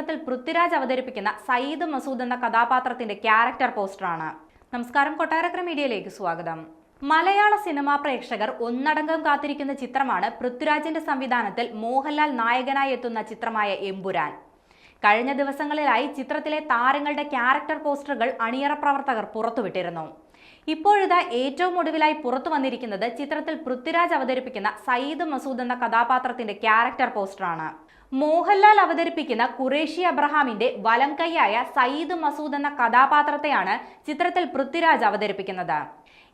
ചിത്രത്തിൽ പൃഥ്വിരാജ് അവതരിപ്പിക്കുന്ന സയ്യിദ് മസൂദ് എന്ന കഥാപാത്രത്തിന്റെ ക്യാരക്ടർ പോസ്റ്ററാണ്. നമസ്കാരം, കൊട്ടാരക്കര മീഡിയയിലേക്ക് സ്വാഗതം. മലയാള സിനിമാ പ്രേക്ഷകർ ഒന്നടങ്കം കാത്തിരിക്കുന്ന ചിത്രമാണ് പൃഥ്വിരാജിന്റെ സംവിധാനത്തിൽ മോഹൻലാൽ നായകനായി എത്തുന്ന ചിത്രമായ എമ്പുരാൻ. കഴിഞ്ഞ ദിവസങ്ങളിലായി ചിത്രത്തിലെ താരങ്ങളുടെ ക്യാരക്ടർ പോസ്റ്ററുകൾ അണിയറ പ്രവർത്തകർ പുറത്തുവിട്ടിരുന്നു. ഇപ്പോഴിതാ ഏറ്റവും ഒടുവിലായി പുറത്തു വന്നിരിക്കുന്നത് ചിത്രത്തിൽ പൃഥ്വിരാജ് അവതരിപ്പിക്കുന്ന സയ്യിദ് മസൂദ് എന്ന കഥാപാത്രത്തിന്റെ ക്യാരക്ടർ പോസ്റ്ററാണ്. മോഹൻലാൽ അവതരിപ്പിക്കുന്ന ഖുറേഷി അബ്രഹാമിന്റെ വലം കൈയായ സയ്യിദ് മസൂദ് എന്ന കഥാപാത്രത്തെയാണ് ചിത്രത്തിൽ പൃഥ്വിരാജ് അവതരിപ്പിക്കുന്നത്.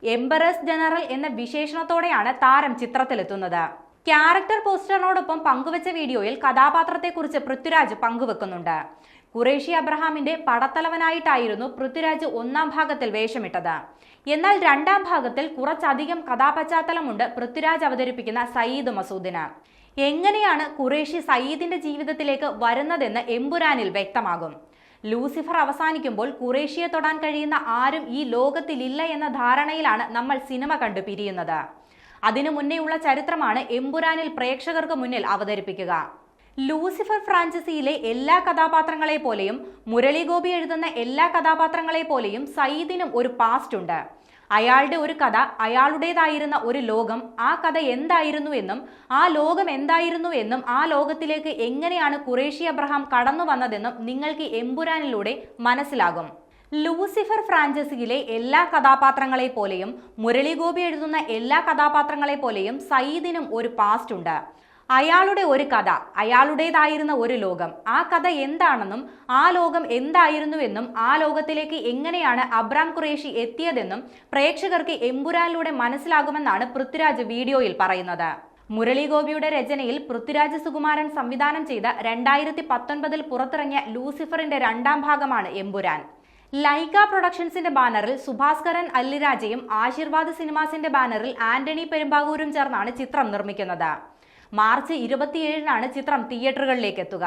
എംബറേഴ്സ് ജനറൽ എന്ന വിശേഷണത്തോടെയാണ് താരം ചിത്രത്തിലെത്തുന്നത്. ക്യാരക്ടർ പോസ്റ്ററിനോടൊപ്പം പങ്കുവച്ച വീഡിയോയിൽ കഥാപാത്രത്തെക്കുറിച്ച് പൃഥ്വിരാജ് പങ്കുവെക്കുന്നുണ്ട്. ഖുറേഷി അബ്രഹാമിന്റെ പടത്തലവനായിട്ടായിരുന്നു പൃഥ്വിരാജ് ഒന്നാം ഭാഗത്തിൽ വേഷമിട്ടത്. എന്നാൽ രണ്ടാം ഭാഗത്തിൽ കുറച്ചധികം കഥാപശ്ചാത്തലമുണ്ട് പൃഥ്വിരാജ് അവതരിപ്പിക്കുന്ന സയ്യിദ് മസൂദിന്. എങ്ങനെയാണ് ഖുറേഷി സയ്യിദിന്റെ ജീവിതത്തിലേക്ക് വരുന്നതെന്ന് എമ്പുരാനിൽ വ്യക്തമാകും. ലൂസിഫർ അവസാനിക്കുമ്പോൾ ഖുറേഷിയെ തൊടാൻ കഴിയുന്ന ആരും ഈ ലോകത്തിലില്ല എന്ന ധാരണയിലാണ് നമ്മൾ സിനിമ കണ്ടു പിരിയുന്നത്. അതിനു മുന്നേയുള്ള ചരിത്രമാണ് എമ്പുരാനിൽ പ്രേക്ഷകർക്ക് മുന്നിൽ അവതരിപ്പിക്കുക. ലൂസിഫർ ഫ്രാഞ്ചൈസിയിലെ എല്ലാ കഥാപാത്രങ്ങളെ പോലെയും മുരളി ഗോപി എഴുതുന്ന എല്ലാ കഥാപാത്രങ്ങളെ പോലെയും സയ്യിദിനും ഒരു പാസ്റ്റ് ഉണ്ട്. അയാളുടെ ഒരു കഥ, അയാളുടേതായിരുന്ന ഒരു ലോകം, ആ കഥ എന്തായിരുന്നു എന്നും ആ ലോകം എന്തായിരുന്നു എന്നും ആ ലോകത്തിലേക്ക് എങ്ങനെയാണ് ഖുറേഷി അബ്രഹാം കടന്നു വന്നതെന്നും നിങ്ങൾക്ക് എമ്പുരാനിലൂടെ മനസ്സിലാകും. ലൂസിഫർ ഫ്രാഞ്ചൈസിയിലെ എല്ലാ കഥാപാത്രങ്ങളെ പോലെയും മുരളി ഗോപി എഴുതുന്ന എല്ലാ കഥാപാത്രങ്ങളെ പോലെയും സയ്യിദിനും ഒരു പാസ്റ്റ് ഉണ്ട്. അയാളുടെ ഒരു കഥ, അയാളുടേതായിരുന്ന ഒരു ലോകം, ആ കഥ എന്താണെന്നും ആ ലോകം എന്തായിരുന്നുവെന്നും ആ ലോകത്തിലേക്ക് എങ്ങനെയാണ് അബ്രാം ഖുറേഷി എത്തിയതെന്നും പ്രേക്ഷകർക്ക് എമ്പുരാനിലൂടെ മനസ്സിലാകുമെന്നാണ് പൃഥ്വിരാജ് വീഡിയോയിൽ പറയുന്നത്. മുരളി ഗോപിയുടെ രചനയിൽ പൃഥ്വിരാജ് സുകുമാരൻ സംവിധാനം ചെയ്ത 2019 പുറത്തിറങ്ങിയ ലൂസിഫറിന്റെ രണ്ടാം ഭാഗമാണ് എമ്പുരാൻ. ലൈക പ്രൊഡക്ഷൻസിന്റെ ബാനറിൽ സുഭാസ്കരൻ അല്ലിരാജയും ആശീർവാദ് സിനിമാസിന്റെ ബാനറിൽ ആന്റണി പെരുമ്പാവൂരും ചേർന്നാണ് ചിത്രം നിർമ്മിക്കുന്നത്. മാർച്ച് 27-നാണ് ചിത്രം തിയേറ്ററുകളിലേക്ക് എത്തുക.